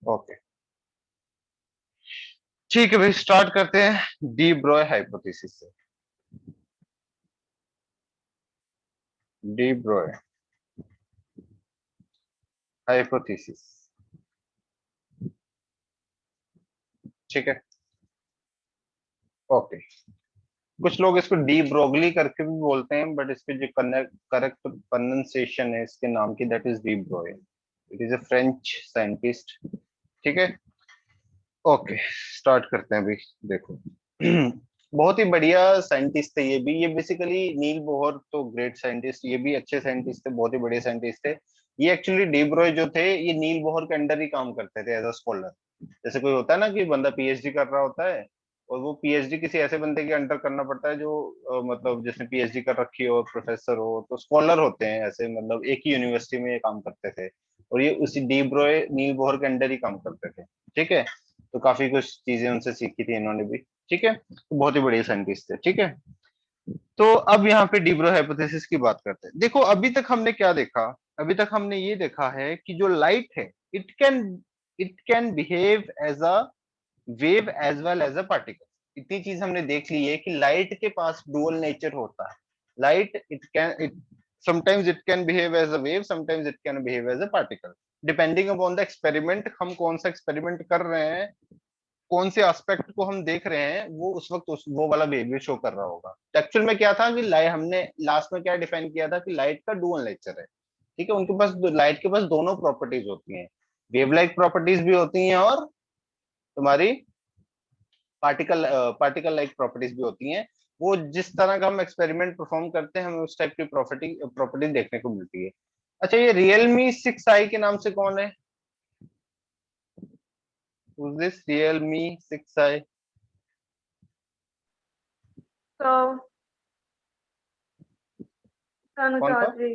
Okay, ठीक है भाई, स्टार्ट करते हैं डी ब्रॉय हाइपोथेसिस से। डी ब्रॉय हाइपोथेसिस, ठीक है। ओके, कुछ लोग इसको डी ब्रोगली करके भी बोलते हैं, बट इसके जो करेक्ट प्रोनाउंसिएशन है इसके नाम की, that is D Broglie. It is a French scientist, ठीक है। ओके, स्टार्ट करते हैं भाई। देखो, बहुत ही बढ़िया साइंटिस्ट थे ये भी। ये बेसिकली नील बोहर तो ग्रेट साइंटिस्ट, ये भी अच्छे साइंटिस्ट थे, बहुत ही बढ़िया साइंटिस्ट थे। ये एक्चुअली डी ब्रॉय जो थे, ये नील बोहर के अंडर ही काम करते थे एज अ स्कॉलर। जैसे कोई होता है ना कि बंदा पीएचडी कर रहा होता है, और वो पीएचडी किसी ऐसे बंदे के अंडर करना पड़ता है जो मतलब जिसने पीएचडी कर रखी हो, प्रोफेसर हो, तो स्कॉलर होते हैं ऐसे, मतलब एक ही यूनिवर्सिटी में ये काम करते थे। और ये उसी डी ब्रॉय नील बोहर के अंडर ही काम करते थे, ठीक है। तो काफी कुछ चीजें उनसे सीखी थी इन्होंने भी, ठीक है। तो बहुत ही बढ़िया साइंटिस्ट थे, ठीक है। तो अब यहाँ पे डी ब्रॉय हाइपोथेसिस की बात करते हैं। देखो, अभी तक हमने क्या देखा? अभी तक हमने ये देखा है कि जो लाइट है, it can it can behave as a wave as well as a particle. इतनी चीज हमने देख ली है कि लाइट के पास डुअल नेचर होता है। Light it sometimes it can behave as a wave, sometimes it can behave as a particle, depending upon the experiment. हम कौन सा एक्सपेरिमेंट कर रहे हैं, कौन से एस्पेक्ट को हम देख रहे हैं, वो उस वक्त वो वाला बिहेवियर शो कर रहा होगा। तो एक्चुअल में क्या था कि लाइट, हमने लास्ट में क्या डिफाइन किया था कि लाइट का डुअल नेचर है, ठीक है। उनके पास, लाइट के पास दोनों प्रॉपर्टीज होती हैं, वेव लाइक प्रॉपर्टीज भी होती हैं, और तुम्हारी पार्टिकल लाइक प्रॉपर्टीज भी होती हैं। वो जिस तरह का हम एक्सपेरिमेंट परफॉर्म करते हैं, हमें उस टाइप की प्रॉपर्टी देखने को मिलती है। अच्छा, ये रियलमी 6i के नाम से कौन है? This Realme 6i। तो तनु कौन था? चौधरी।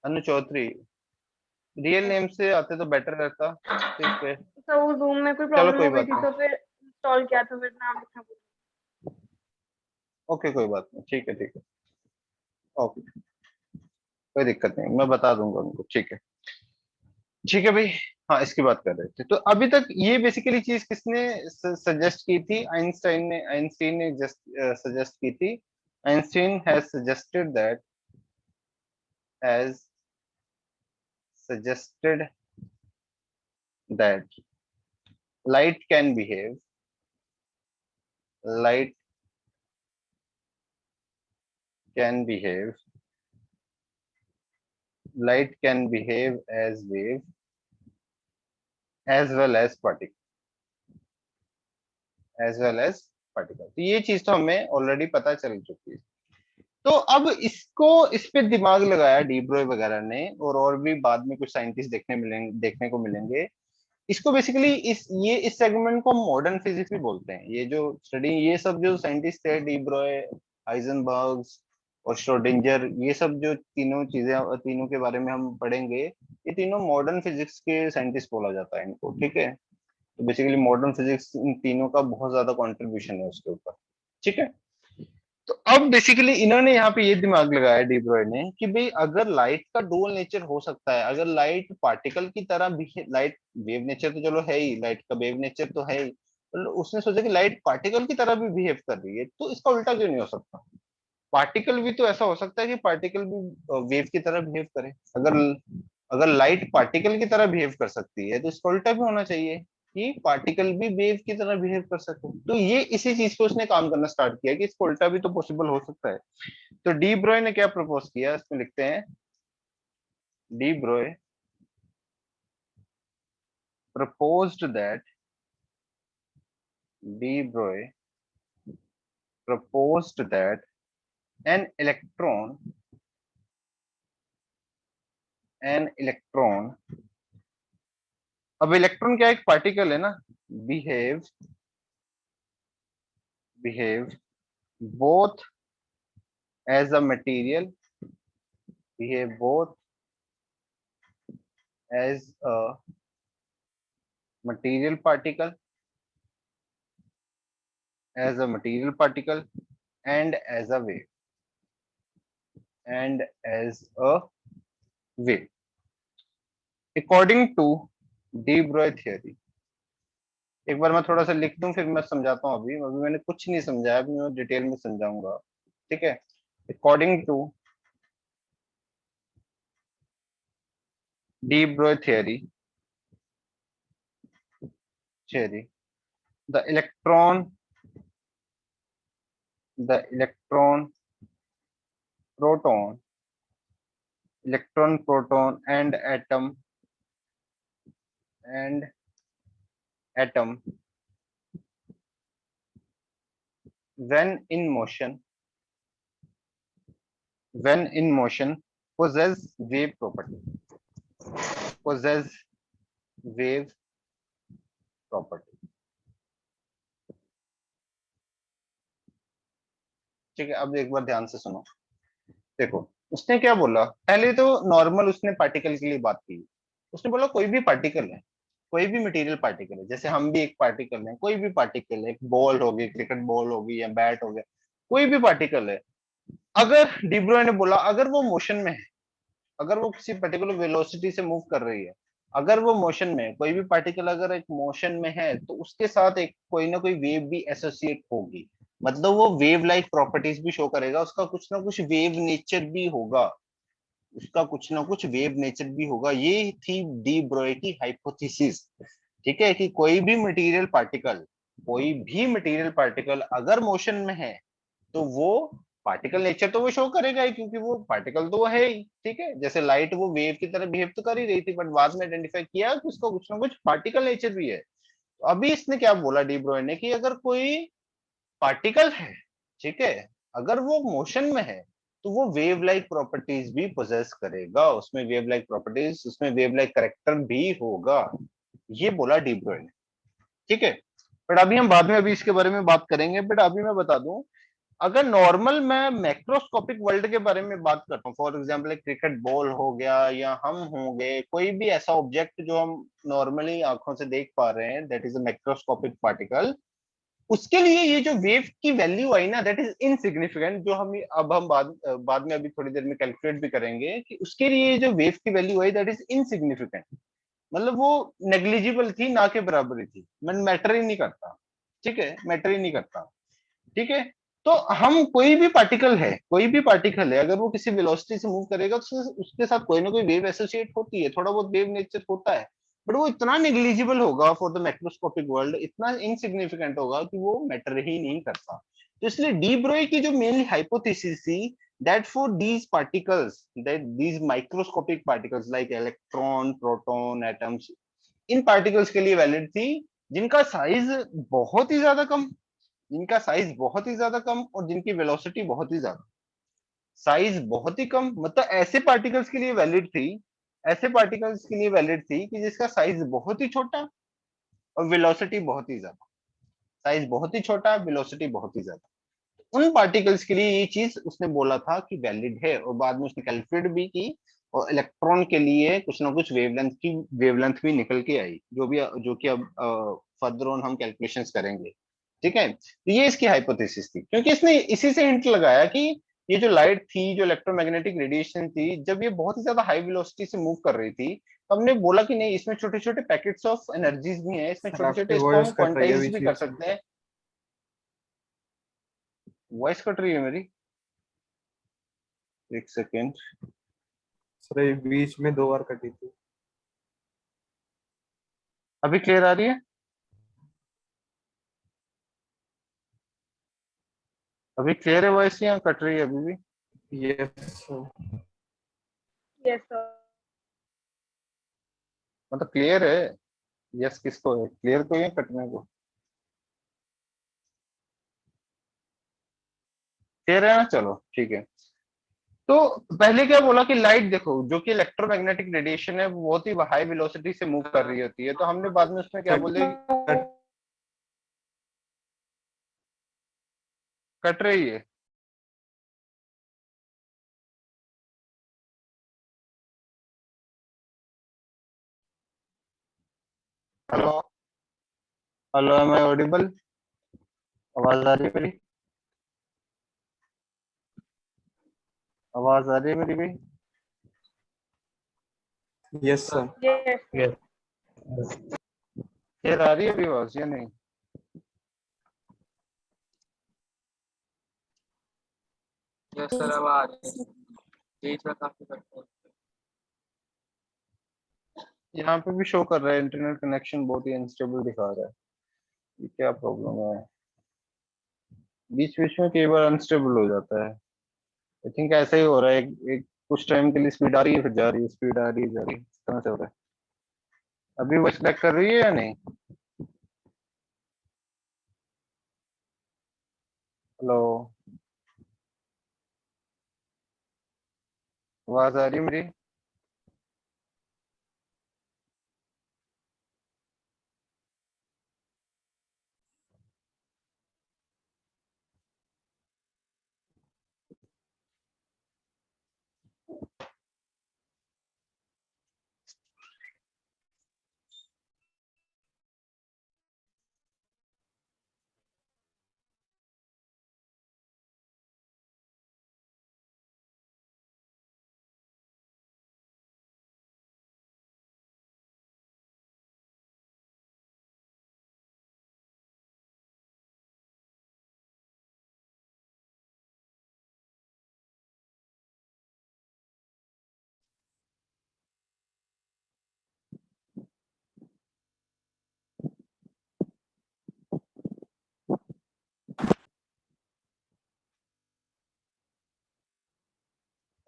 अनु चौधरी। रियल नेम से आते तो बेटर रहता, ठीक है। तो वो जूम में कोई चलो प्रॉब्लम कोई हो गई बात थी नहीं। तो फिर इंस्टॉल किया तो फिर नाम लिखना पड़ा। ओके, कोई बात नहीं, ठीक है, ठीक है। ओके, कोई दिक्कत नहीं, मैं बता दूंगा उनको, ठीक है। ठीक है भाई। हाँ, इसकी बात कर रहे थे। तो अभी तक ये बेसिकली चीज किसने सजेस्ट की थी? आइंस्टाइन ने जस्ट सजेस्ट की थी। Einstein has suggested that has suggested that light can behave light can behave light can behave as wave as well as particle, as well as particle. तो ये चीज तो हमें ऑलरेडी पता चल चुकी है। तो अब इसको, इस पे दिमाग लगाया डी ब्रॉय वगैरह ने, और भी बाद में कुछ साइंटिस्ट देखने को मिलेंगे। इसको बेसिकली इस सेगमेंट को मॉडर्न फिजिक्स भी बोलते हैं। ये जो स्टडी, ये सब जो साइंटिस्ट है, डी ब्रॉय, हाइजेनबर्ग और श्रोडिंगर, ये सब जो तीनों चीजें, तीनों के बारे में हम पढ़ेंगे। ये तीनों मॉडर्न फिजिक्स के साइंटिस्ट बोला जाता है इनको, ठीक है। तो बेसिकली मॉडर्न फिजिक्स इन तीनों का बहुत ज्यादा कंट्रीब्यूशन है उसके ऊपर, ठीक है। तो अब बेसिकली इन्होंने यहाँ पे ये दिमाग लगाया डी ब्रॉय ने कि भाई, अगर लाइट का डुअल नेचर हो सकता है, अगर लाइट पार्टिकल की तरह भी, लाइट वेव नेचर तो चलो है ही, लाइट का वेव नेचर तो है ही, तो उसने सोचा कि लाइट पार्टिकल की तरह भी बिहेव कर रही है, तो इसका उल्टा क्यों नहीं हो सकता? पार्टिकल भी तो ऐसा हो सकता है कि पार्टिकल भी वेव की तरह बिहेव करे। अगर अगर लाइट पार्टिकल की तरह बिहेव कर सकती है, तो इसका उल्टा भी होना चाहिए कि पार्टिकल भी वेव की तरह बिहेव कर सके। तो ये इसी चीज पे उसने काम करना स्टार्ट किया कि इसका उल्टा भी तो पॉसिबल हो सकता है। तो डी ब्रॉय ने क्या प्रपोज किया, इसमें लिखते हैं, D Broglie proposed that D Broglie proposed that an electron, अब इलेक्ट्रॉन क्या एक पार्टिकल है ना, behave behave both as a material, behave both as a material particle, as a material particle, and as a wave, and as a wave। According to de Broglie theory, एक बार मैं थोड़ा सा लिख दूं फिर मैं समझाता हूँ। अभी अभी मैंने कुछ नहीं समझाया, अभी मैं डिटेल में समझाऊंगा। ठीक है। According to de Broglie theory, theory the electron, the electron proton, electron proton and atom when in motion, when in motion possess wave property, possess wave property। ठीक है, अब एक बार ध्यान से सुनो। देखो उसने क्या बोला, पहले तो नॉर्मल उसने पार्टिकल के लिए बात की। उसने बोला कोई भी पार्टिकल है, कोई भी मटेरियल पार्टिकल है, जैसे हम भी एक पार्टिकल है, कोई भी पार्टिकल है, एक बॉल होगी, क्रिकेट बॉल होगी या बैट हो गया, कोई भी पार्टिकल है। अगर डिब्रोय ने बोला अगर वो मोशन में है, अगर वो किसी पर्टिकुलर वेलोसिटी से मूव कर रही है, अगर वो मोशन में है, कोई भी पार्टिकल अगर एक मोशन में है, तो उसके साथ एक कोई ना कोई वेव भी एसोसिएट होगी। मतलब वो वेव लाइक प्रॉपर्टीज भी शो करेगा, उसका कुछ ना कुछ वेव नेचर भी होगा, उसका कुछ ना कुछ वेव नेचर भी होगा। ये थी डी ब्रोय की हाइपोथेसिस। ठीक है, कि कोई भी मटेरियल पार्टिकल, कोई भी मटेरियल पार्टिकल अगर मोशन में है, तो वो पार्टिकल नेचर तो वो शो करेगा ही, क्योंकि वो पार्टिकल तो वो है ही। ठीक है, जैसे लाइट वो वेव की तरह बिहेव तो कर ही रही थी, बट बाद में आइडेंटिफाई किया कि उसका कुछ ना कुछ पार्टिकल नेचर भी है। तो अभी इसने क्या बोला डी ब्रोय ने, कि अगर कोई पार्टिकल है, ठीक है, अगर वो मोशन में है, तो वो वेव लाइक प्रॉपर्टीज भी पोजेस करेगा, उसमें वेव लाइक प्रॉपर्टीज, उसमें वेव लाइक करेक्टर भी होगा। ये बोला डी ब्रोय ने। ठीक है, बट अभी हम बाद में अभी इसके बारे में बात करेंगे, बट अभी मैं बता दूं, अगर नॉर्मल मैं मैक्रोस्कोपिक वर्ल्ड के बारे में बात करता हूँ, फॉर एग्जाम्पल एक क्रिकेट बॉल हो गया, या हम हो गए, कोई भी ऐसा ऑब्जेक्ट जो हम नॉर्मली आंखों से देख पा रहे हैं, that is a macroscopic particle, उसके लिए ये जो वेव की वैल्यू आई ना, दैट इज इनसिग्निफिकेंट। जो हम अब हम बाद में अभी थोड़ी देर में कैलकुलेट भी करेंगे, कि उसके लिए जो वेव की value I that is insignificant. मतलब वो नेग्लिजिबल थी, ना के बराबर ही थी, मैटर ही नहीं करता। ठीक है, मैटर ही नहीं करता। ठीक है, तो हम कोई भी पार्टिकल है, कोई भी पार्टिकल है, अगर वो किसी वेलोसिटी से मूव करेगा, तो उसके साथ कोई ना कोई वेव एसोसिएट होती है, थोड़ा बहुत वेव नेचर होता है, बट वो इतना नेग्लिजिबल होगा फॉर द मैक्रोस्कोपिक वर्ल्ड, इतना इनसिग्निफिकेंट होगा कि वो मैटर ही नहीं करता। तो इसलिए डी ब्रोय की जो मेनली हाइपोथेसिस थी, that for these particles, that these microscopic particles like electron, proton, atoms, in particles के लिए वैलिड थी, जिनका साइज बहुत ही ज्यादा कम, जिनका साइज बहुत ही ज्यादा कम और जिनकी वेलोसिटी बहुत ही ज्यादा। साइज बहुत ही कम मतलब ऐसे पार्टिकल्स के लिए वैलिड थी, ऐसे पार्टिकल्स के लिए वैलिड थी कि जिसका साइज बहुत ही छोटा और वेलोसिटी बहुत ही ज्यादा। साइज बहुत ही छोटा, वेलोसिटी बहुत ही ज्यादा, उन पार्टिकल्स के लिए ये चीज उसने बोला था कि वैलिड है, और बाद में उसने कैलकुलेट भी की, और इलेक्ट्रॉन के लिए कुछ ना कुछ वेवलेंथ भी निकल के आई, जो कि अब फर्दर ऑन हम कैलकुलेशंस करेंगे। ठीक है, तो ये इसकी हाइपोथेसिस थी, क्योंकि इसने इसी से हिंट लगाया कि ये जो लाइट थी, जो इलेक्ट्रोमैग्नेटिक रेडिएशन थी, जब ये बहुत ही ज्यादा हाई वेलोसिटी से मूव कर रही थी, तो हमने बोला कि नहीं, इसमें छोटे छोटे पैकेट्स ऑफ एनर्जीज भी हैं, इसमें सर छोटे छोटे, आपकी इसको हम वॉइस कट रही है क्वांटाइज बीच भी कर बीच में। सकते हैं। वॉइस कट रही है मेरी, एक सेकेंड। सर ये बीच में 2 बार कटी थी। अभी क्लियर आ रही है? अभी क्लियर है वॉइस या कट रही है अभी भी? Yes sir. Yes sir. मतलब क्लियर है? यस किसको है, क्लियर को या कटने को? क्लियर है ना, चलो ठीक है। तो पहले क्या बोला कि लाइट देखो, जो कि इलेक्ट्रोमैग्नेटिक रेडिएशन है, वो बहुत ही हाई वेलोसिटी से मूव कर रही होती है, तो हमने बाद में उसमें क्या बोले, कट कट रही है। Hello, hello, am I audible? आवाज आ रही है मेरी? आवाज आ रही है मेरी भी? Yes sir. Yes, sir. ये आ रही है अभी आवाज या नहीं? यस सर, अब आ रही है। बीच में काफी करते हैं। यहाँ पे भी शो कर रहा है इंटरनेट कनेक्शन बहुत ही अनस्टेबल दिखा रहा है, ये क्या प्रॉब्लम है? बीच बीच में कई बार अनस्टेबल हो जाता है। आई थिंक ऐसा ही हो रहा है, एक कुछ टाइम के लिए स्पीड आ रही है फिर जा रही है, स्पीड आ रही है जा रही है, इस तरह से हो रहा है। अभी वो सिलेक्ट कर रही है या नहीं? हेलो, आवाज आ रही है मेरी?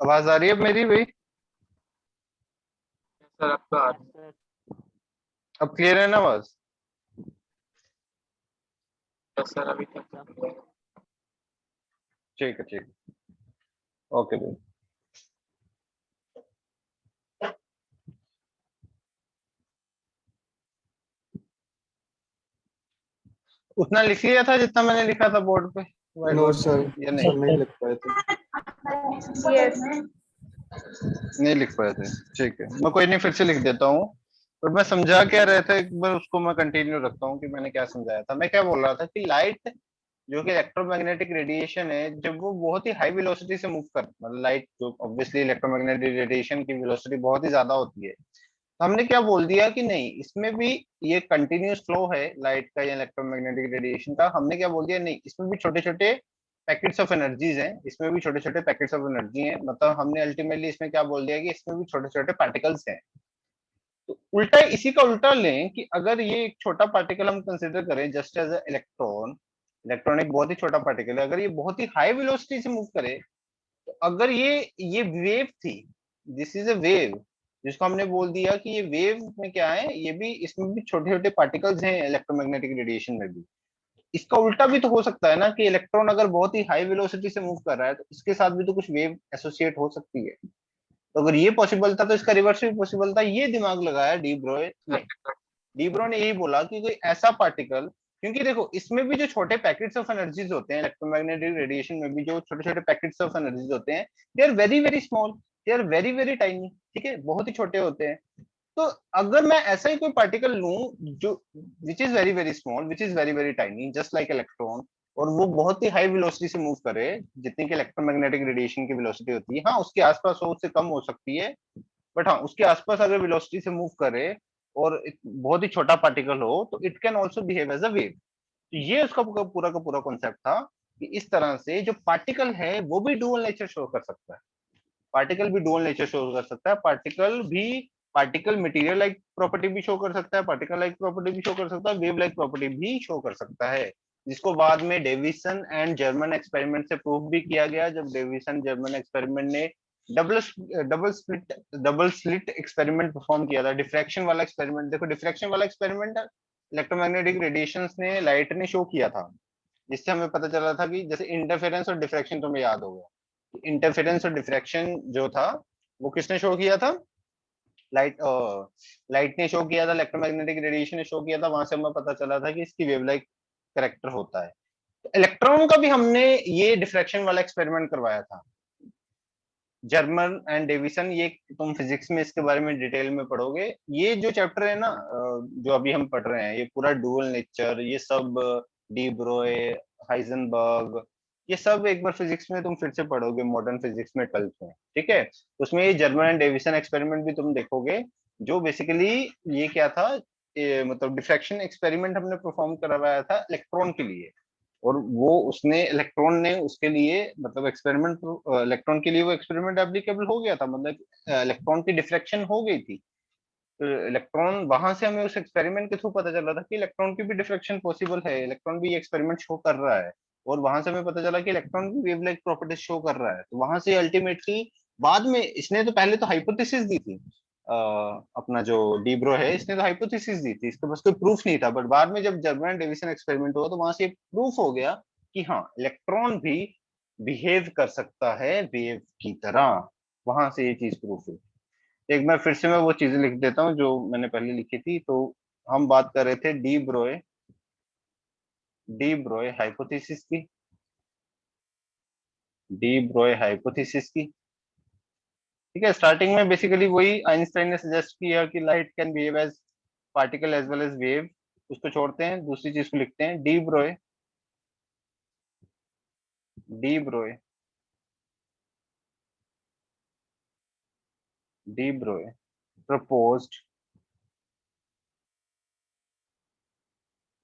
आवाज आ रही है अब मेरी भाई? सर अब तो आ रही है। अब क्लियर है ना आवाज? यस सर, अभी तक ठीक है, ठीक है, ओके भाई। उतना लिख लिया था जितना मैंने लिखा था बोर्ड पे व्हाइट नो बोर्ड सर, पे या सर नहीं? नहीं लिख पाए थे। Yes. नहीं लिख पाए थे, ठीक है, मैं कोई नहीं फिर से लिख देता हूँ। पर मैं समझा क्या रहा था एक बार उसको मैं कंटिन्यू रखता हूँ कि मैंने क्या समझाया था। मैं क्या बोल रहा था कि लाइट जो कि इलेक्ट्रोमैग्नेटिक रेडिएशन है, जब वो बहुत ही हाई वेलोसिटी से मूव कर, मतलब लाइट जो ऑब्वियसली इलेक्ट्रोमैग्नेटिक रेडिएशन की वेलोसिटी बहुत ही ज्यादा होती है, तो हमने क्या बोल दिया कि नहीं इसमें भी ये कंटिन्यूस फ्लो है लाइट का या इलेक्ट्रोमैग्नेटिक रेडिएशन का। हमने क्या बोल दिया, नहीं इसमें भी छोटे छोटे पैकेट्स ऑफ एनर्जीज हैं, इसमें भी छोटे छोटे पैकेट्स ऑफ एनर्जी हैं। मतलब हमने अल्टीमेटली इसमें क्या बोल दिया कि इसमें भी छोटे छोटे पार्टिकल्स हैं। तो उल्टा इसी का उल्टा लें कि अगर ये एक छोटा पार्टिकल हम कंसिडर करें जस्ट एज इलेक्ट्रॉन, इलेक्ट्रॉन एक बहुत ही छोटा पार्टिकल है, अगर ये बहुत ही हाई वेलोसिटी से मूव करे, तो अगर ये वेव थी, दिस इज अ वेव, जिसको हमने बोल दिया कि ये वेव में क्या है, ये भी इसमें भी छोटे छोटे पार्टिकल्स हैं इलेक्ट्रोमैग्नेटिक रेडिएशन में भी। इसका उल्टा भी तो हो सकता है ना कि इलेक्ट्रॉन अगर बहुत ही हाई वेलोसिटी से मूव कर रहा है तो इसके साथ भी तो कुछ वेव एसोसिएट हो सकती है। तो अगर ये पॉसिबल था तो इसका रिवर्स भी पॉसिबल था। ये दिमाग लगाया डी ब्रोय ने। डी ब्रो ने यही बोला कि कोई ऐसा पार्टिकल, क्योंकि देखो इसमें भी जो छोटे पैकेट्स ऑफ एनर्जीज होते हैं इलेक्ट्रोमैग्नेटिक रेडिएशन में भी जो छोटे छोटे पैकेट्स ऑफ एनर्जीज होते हैं, they are very very small, they are very very tiny, ठीक है, बहुत ही छोटे होते हैं। तो अगर मैं ऐसा ही कोई पार्टिकल लूं जो which is very very small, which is very very tiny just like electron, और वो बहुत ही हाई वेलोसिटी से मूव करे जितनी की इलेक्ट्रोमैग्नेटिक रेडिएशन की वेलोसिटी होती है, हाँ उसके आसपास हो, उससे कम हो सकती है, बट हाँ उसके आसपास अगर वेलोसिटी से मूव करे और बहुत ही छोटा पार्टिकल हो, तो it can also behave as a wave. तो ये उसका पूरा का पूरा कॉन्सेप्ट था कि इस तरह से जो पार्टिकल है वो भी डुअल नेचर शो कर सकता है, पार्टिकल भी डुअल नेचर शो कर सकता है, पार्टिकल मटेरियल लाइक प्रॉपर्टी भी शो कर सकता है, पार्टिकल लाइक प्रॉपर्टी भी शो कर सकता है, वेव लाइक प्रॉपर्टी भी शो कर सकता है, जिसको बाद में डेविसन एंड जर्मन एक्सपेरिमेंट से प्रूव भी किया गया, जब डेविसन जर्मन एक्सपेरिमेंट ने double double slit experiment perform किया था, डिफ्रैक्शन वाला एक्सपेरिमेंट। देखो डिफ्रैक्शन वाला एक्सपेरिमेंट इलेक्ट्रोमैग्नेटिक रेडिएशंस ने, लाइट ने शो किया था, जिससे हमें पता चला था कि जैसे इंटरफेरेंस और डिफ्रैक्शन तुम्हें याद होगा, इंटरफेरेंस और डिफ्रैक्शन जो था वो किसने शो किया था, लाइट लाइट ने शो किया था, इलेक्ट्रोमैग्नेटिक रेडिएशन ने शो किया था, वहां से हमें पता चला था कि इसकी वेवलाइट करेक्टर होता है। तो इलेक्ट्रॉन का भी हमने ये डिफ्रैक्शन वाला एक्सपेरिमेंट करवाया था, जर्मन एंड डेविसन। ये तुम फिजिक्स में इसके बारे में डिटेल में पढ़ोगे। ये जो चैप्टर है ना जो अभी हम पढ़ रहे हैं, ये पूरा डुअल नेचर, ये सब डी ब्रोए, हाइजेनबर्ग, ये सब एक बार फिजिक्स में तुम फिर से पढ़ोगे, मॉडर्न फिजिक्स में 12th में, ठीक है। उसमें ये जर्मन एंड डेविसन एक्सपेरिमेंट भी तुम देखोगे, जो बेसिकली ये क्या था, ये मतलब डिफ्रैक्शन एक्सपेरिमेंट हमने परफॉर्म करवाया था इलेक्ट्रॉन के लिए, और वो उसने इलेक्ट्रॉन ने उसके लिए मतलब एक्सपेरिमेंट, इलेक्ट्रॉन के लिए वो एक्सपेरिमेंट एप्लीकेबल हो गया था, मतलब इलेक्ट्रॉन की डिफ्रैक्शन हो गई थी। तो इलेक्ट्रॉन वहां से हमें उस एक्सपेरिमेंट के थ्रू पता चला था कि इलेक्ट्रॉन की भी डिफ्रैक्शन पॉसिबल है, इलेक्ट्रॉन भी ये एक्सपेरिमेंट शो कर रहा है। और वहां से हमें पता चला कि इलेक्ट्रॉन भी वेवलेट प्रॉपर्टीज शो कर रहा है। तो वहां से अल्टीमेटली बाद में इसने तो पहले तो हाइपोथेसिस दी थी, अपना जो डी ब्रो है इसने तो हाइपोथेसिस दी थी, इसके पास कोई प्रूफ नहीं था, बट बाद में जब जर्मन डिवीजन एक्सपेरिमेंट हुआ तो वहां से प्रूफ हो गया कि हाँ इलेक्ट्रॉन भी बिहेव कर सकता है वेव की तरह। वहां से ये चीज प्रूफ हुई। एक बार फिर से मैं वो चीजें लिख देता हूँ जो मैंने पहले लिखी थी। तो हम बात कर रहे थे डी ब्रोए हाइपोथेसिस की, डी ब्रोए हाइपोथेसिस की, ठीक है। स्टार्टिंग में बेसिकली वही आइंस्टाइन ने सजेस्ट किया कि light can behave as particle as well as wave, उसको छोड़ते हैं, दूसरी चीज को लिखते हैं। De Broglie de Broglie proposed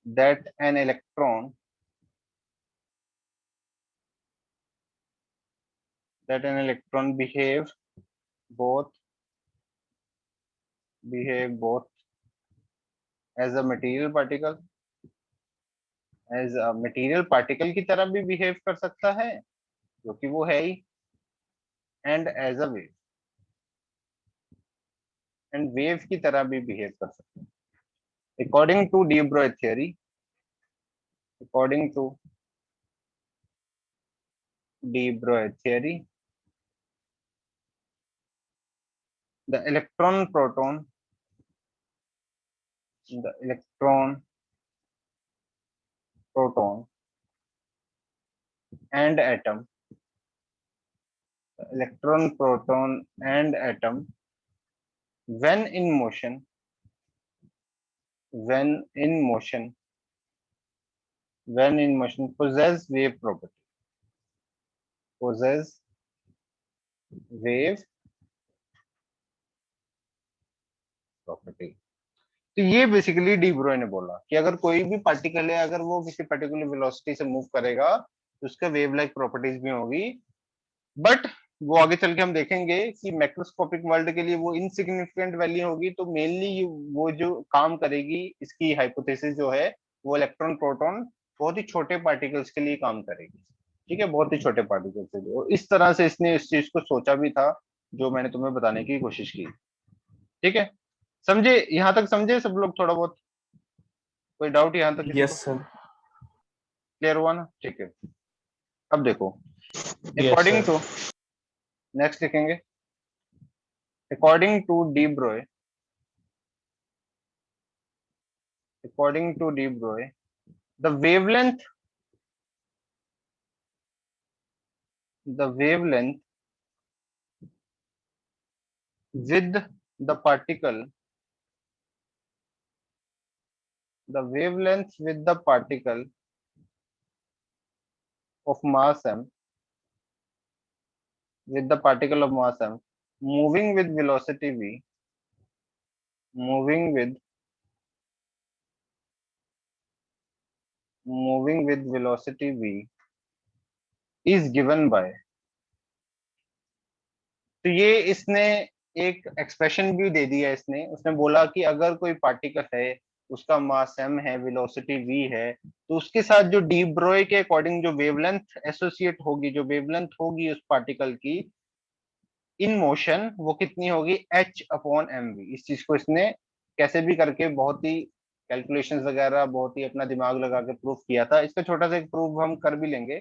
that an electron both both as a material particle, की तरह भी बिहेव कर सकता है, जो कि वो है ही, and as a wave, and wave की तरह भी बिहेव कर सकता है। According to de Broglie theory, according to de Broglie theory, the electron proton and atom, electron proton and atom, when in motion possess wave property, possess wave property। तो ये basically D ब्रोय ने बोला कि अगर कोई भी पार्टिकल है, अगर वो किसी पर्टिकुलर वेलोसिटी से मूव करेगा तो उसका वेव लाइक प्रॉपर्टीज भी होगी। बट वो आगे चल के हम देखेंगे कि मैक्रोस्कोपिक वर्ल्ड के लिए वो इनसिग्निफिकेंट वैल्यू होगी। तो मेनली वो जो काम करेगी, इसकी हाइपोथेसिस जो है, वो इलेक्ट्रॉन प्रोटॉन बहुत ही छोटे पार्टिकल्स के लिए काम करेगी, ठीक है, बहुत ही छोटे पार्टिकल्स के लिए। और इस तरह से इसने इस चीज को सोचा भी था, जो मैंने तुम्हें बताने की कोशिश की, ठीक है। समझे, यहाँ तक समझे सब लोग थोड़ा बहुत? कोई डाउट यहाँ तक किसी को? Yes sir. क्लियर हुआ ना? ठीक है। अब देखो, yes according sir. To, next लिखेंगे, according to de Broglie, according to de Broglie, the wavelength with the particle, the wavelength with the particle of mass m, with the particle of mass m, moving with velocity v, moving with velocity v, is given by। तो ये इसने एक expression भी दे दिया इसने, उसने बोला कि अगर कोई पार्टिकल है, उसका मास m है, वेलोसिटी v है, तो उसके साथ जो डी ब्रोय के अकॉर्डिंग जो वेवलेंथ एसोसिएट होगी, जो वेवलेंथ होगी उस पार्टिकल की इन मोशन, वो कितनी होगी, h/mv। इस चीज को इसने कैसे भी करके बहुत ही कैलकुलेशंस वगैरह बहुत ही अपना दिमाग लगा के प्रूफ किया था। इसका छोटा सा एक प्रूफ हम कर भी लेंगे,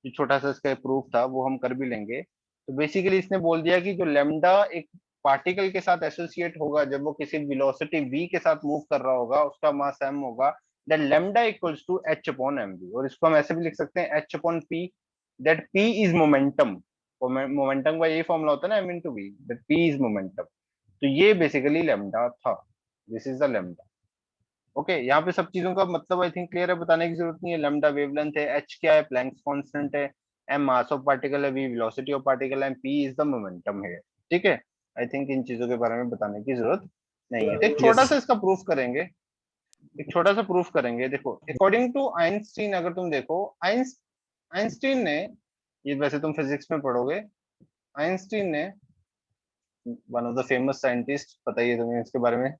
जो छोटा सा इसका प्रूफ था वो हम कर भी लेंगे। तो बेसिकली इसने बोल दिया कि जो लेमडा एक पार्टिकल के साथ एसोसिएट होगा, जब वो किसी वेलोसिटी v के साथ मूव कर रहा होगा, उसका मास m होगा, that lambda equals to h/mv। और इसको हम ऐसे भी लिख सकते हैं h/p, that p is momentum. Momentum का यही फॉर्मूला होता है ना, m into v, that p is momentum. तो ये बेसिकली लेमडा था, this is the lambda. Okay, यहाँ पे सब चीजों का मतलब आई थिंक क्लियर है, बताने की जरूरत नहीं है। लेमडा वेवलेंथ है, h क्या है, प्लैंक्स कांस्टेंट है, m मास ऑफ पार्टिकल है, v वेलोसिटी ऑफ पार्टिकल है, p इज द मोमेंटम है। ठीक है, आई थिंक इन चीजों के बारे में बताने की जरूरत नहीं है। तो एक छोटा Yes. सा इसका प्रूफ करेंगे, एक छोटा सा प्रूफ करेंगे। देखो अकॉर्डिंग टू आइंस्टीन, अगर तुम देखो आइंस्टीन ने, ये वैसे तुम फिजिक्स में पढ़ोगे, आइंस्टीन ने, one of the famous scientist, पता ही है तुम्हें इसके बारे में।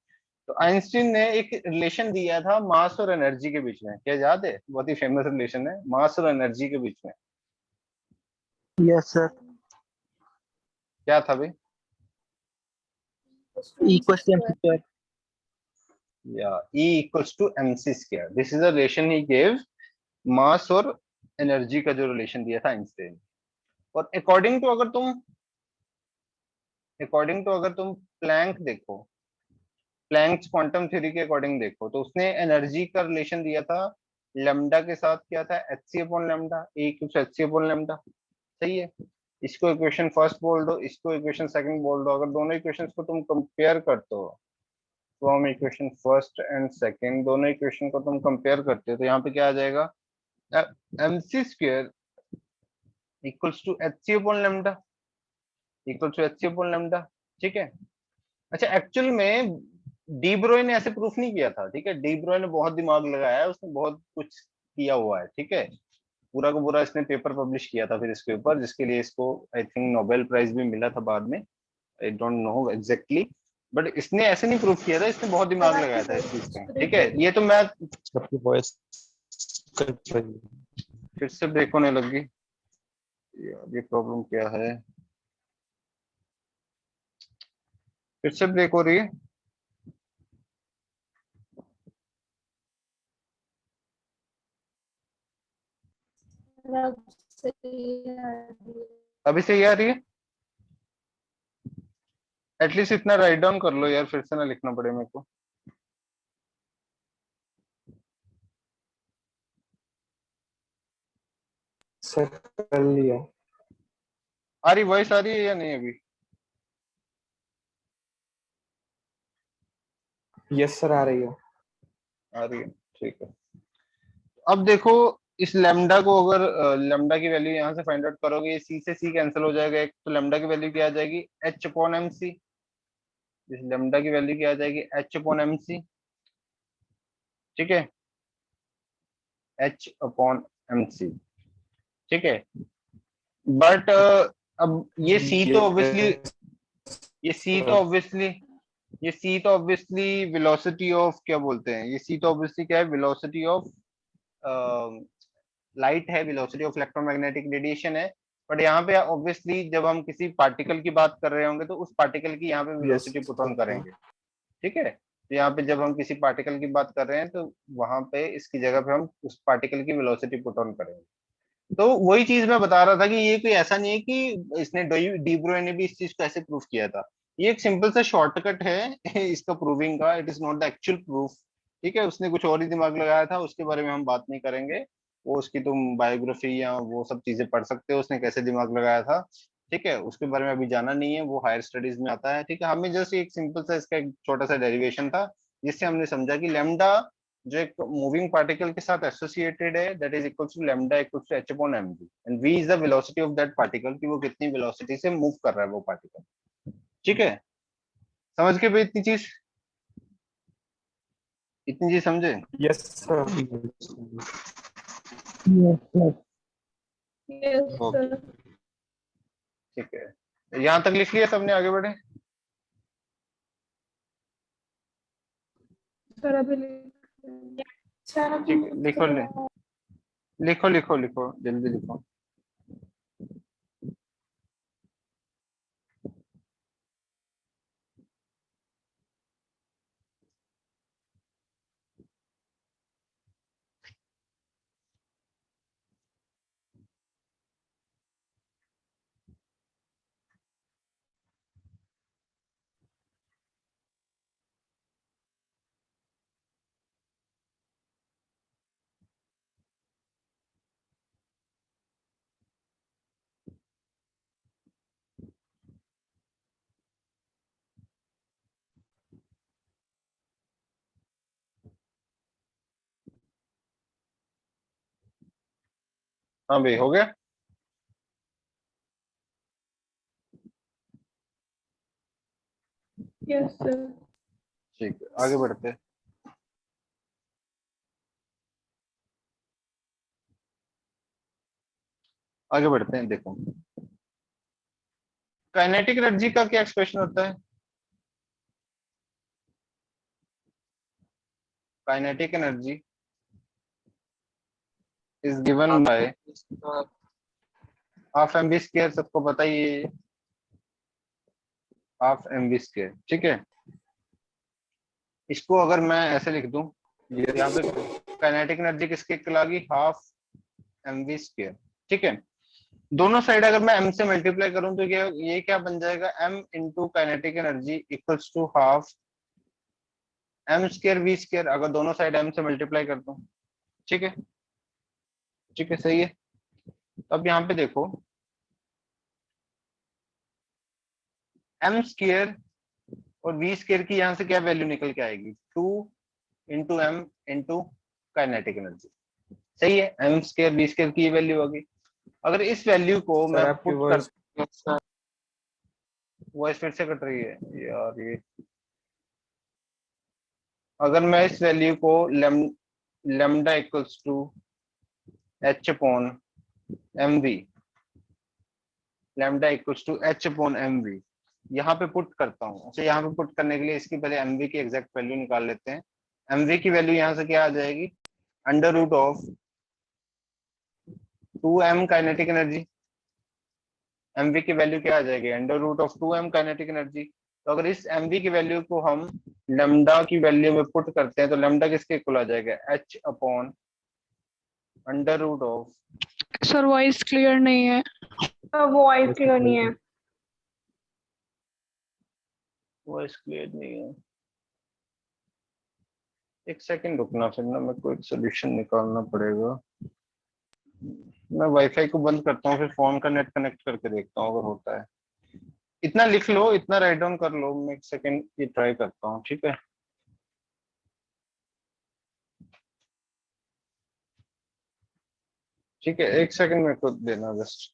तो आइंस्टीन ने एक रिलेशन दिया था मास और एनर्जी के बीच में, क्या याद है? बहुत ही फेमस रिलेशन है मास और एनर्जी के बीच में। Yes, sir. क्या था भाई? Equals to MC square. या E equals to mc square, this is the relation he gave mass और एनर्जी का जो रिलेशन दिया था आइंस्टाइन। और अकॉर्डिंग टू अगर तुम प्लैंक देखो, प्लैंक्स क्वांटम थ्योरी के अकॉर्डिंग देखो, तो उसने एनर्जी का रिलेशन दिया था लेमडा के साथ, क्या था? एच सी upon lambda, E equals H सी अपॉन लेमडा। सही है, इसको इक्वेशन फर्स्ट बोल दो, इसको इक्वेशन सेकंड बोल दो। अगर दोनों इक्वेशंस को तुम कंपेयर करते हो, from equation first and second, दोनों इक्वेशन को तुम कंपेयर करते हो, तो यहाँ पे क्या आ जाएगा? M c square equals to h C upon lambda, equals to h C upon lambda. ठीक है। अच्छा, एक्चुअल में डी ब्रोय ने ऐसे प्रूफ नहीं किया था, ठीक है? डी ब्रोय ने बहुत दिमाग लगाया है, उसने बहुत कुछ किया हुआ है, ठीक है? पूरा का पूरा इसने पेपर पब्लिश किया था फिर इसके ऊपर, जिसके लिए इसको आई थिंक नोबेल प्राइज भी मिला था बाद में, I don't know exactly. But इसने ऐसे नहीं प्रूफ किया था, इसने बहुत दिमाग लगाया था इस चीज का, ठीक है? ये तो मैं, आपकी वॉइस कट रही है। फिर से ब्रेक होने लगी यार, ये प्रॉब्लम क्या है? फिर से ब्रेक हो रही है। अभी से ये आ रही है? एटलीस्ट इतना राइट डाउन कर लो यार, फिर से ना लिखना पड़े मेरे को। सर कर लिया। आ रही वॉइस, आ रही है या नहीं अभी? यस सर आ रही है। आ रही है, ठीक है। अब देखो, इस लेमडा को अगर लेमडा की वैल्यू यहाँ से फाइंड आउट करोगे, सी से सी कैंसिल हो जाएगा एक, तो लेमडा की वैल्यू क्या आ जाएगी? H upon m c. इस लेमडा की वैल्यू क्या आ जाएगी? H upon m c. ठीक है, एच अपॉन एम सी। ठीक है, बट अब ये सी तो ऑब्वियसली, Yes, ये सी तो sir. ऑब्वियसली ये सी तो ऑब्वियसली वेलोसिटी ऑफ, क्या बोलते हैं, ये सी तो ऑब्वियसली क्या है? वेलोसिटी ऑफ लाइट है, वेलोसिटी ऑफ इलेक्ट्रोमैग्नेटिक रेडिएशन है। बट यहाँ पे ऑब्वियसली जब हम किसी पार्टिकल की बात कर रहे होंगे, तो उस पार्टिकल की यहाँ पे Yes, velocity put on sir. करेंगे। ठीक है, तो यहाँ पे जब हम किसी पार्टिकल की बात कर रहे हैं, तो वहां पे इसकी जगह पे हम उस पार्टिकल की वेलोसिटी पुट ऑन करेंगे। तो वही चीज मैं बता रहा था कि ये कोई ऐसा नहीं है कि इसने डी ब्रोय ने भी इस चीज को ऐसे प्रूफ किया था। ये एक सिंपल सा शॉर्टकट है इसका प्रूविंग का, it is not the actual proof. ठीक है, उसने कुछ और ही दिमाग लगाया था, उसके बारे में हम बात नहीं करेंगे। वो उसकी तुम बायोग्राफी या वो सब चीजें पढ़ सकते हो, उसने कैसे दिमाग लगाया था। ठीक है, उसके बारे में अभी जाना नहीं है, वो हायर स्टडीज में आता है। ठीक है, हमें जस्ट एक सिंपल सा इसका एक छोटा सा डेरिवेशन था, जिससे हमने समझा कि लेमडा जो एक मूविंग पार्टिकल के साथ एसोसिएटेड है, that is equal to lambda equal to h upon m v, and v is the velocity of that particle, कि वो कितनी वेलोसिटी से मूव कर रहा है वो पार्टिकल। ठीक है, समझ के भाई इतनी चीज, इतनी चीज समझे? Yes, sir. Yes, sir. Okay, ठीक है, यहाँ तक लिख लिया सबने, आगे बढ़े? सर अभी ठीक है, लिखो लिखो लिखो लिखो, जल्दी लिखो। हाँ भाई, हो गया? Yes sir. ठीक है, आगे बढ़ते हैं। आगे बढ़ते हैं। देखो, काइनेटिक एनर्जी का क्या एक्सप्रेशन होता है? Kinetic energy is given by half m v square, सबको पता ही है, हाफ एम बी स्क्वायर। ठीक है, इसको अगर मैं ऐसे लिख दूं, यहाँ पे काइनेटिक एनर्जी किसकी इक्वल आ गई? Half m v square. ठीक है, दोनों साइड अगर मैं m से मल्टीप्लाई करूं तो ये क्या बन जाएगा? m into kinetic energy equals to half m square v square, अगर दोनों साइड m से मल्टीप्लाई कर दूं। ठीक है, ठीक है, सही है। तो अब यहाँ पे देखो, m स्क्वायर और v स्क्वायर की यहाँ से क्या वैल्यू निकल के आएगी? 2 into m into kinetic energy. सही है, m स्क्वायर v स्क्वायर की वैल्यू होगी। अगर इस वैल्यू को सर मैं आपकी पुट वॉइस कर, वॉइस फिर से कट रही है यार ये। अगर मैं इस वैल्यू को lambda equals to h upon m v, lambda equals to h upon m v यहाँ पे पुट करता हूँ। अच्छा, यहाँ पे पुट करने के लिए इसकी पहले एम वी की एग्जैक्ट वैल्यू निकाल लेते हैं। एम वी की वैल्यू यहाँ से क्या आ जाएगी? Under root of 2m kinetic energy. M v की वैल्यू क्या आ जाएगी? Under root of 2m kinetic energy. तो अगर इस एमवी की वैल्यू को हम लेमडा की वैल्यू में पुट करते हैं तो लेमडा किसके इक्वल आ जाएगा? h upon under root of. Sir voice clear नहीं है। वॉइस क्लियर नहीं है। वॉइस क्लियर नहीं है, एक सेकंड रुकना, फिर ना मेरे को एक सोल्यूशन निकालना पड़ेगा। मैं वाईफाई को बंद करता हूँ, फिर फोन का नेट कनेक्ट करके देखता हूँ अगर होता है। इतना लिख लो, इतना राइट डाउन कर लो, मैं एक सेकंड ये ट्राई करता हूँ। ठीक है, ठीक है, एक सेकंड मेरे को देना जस्ट।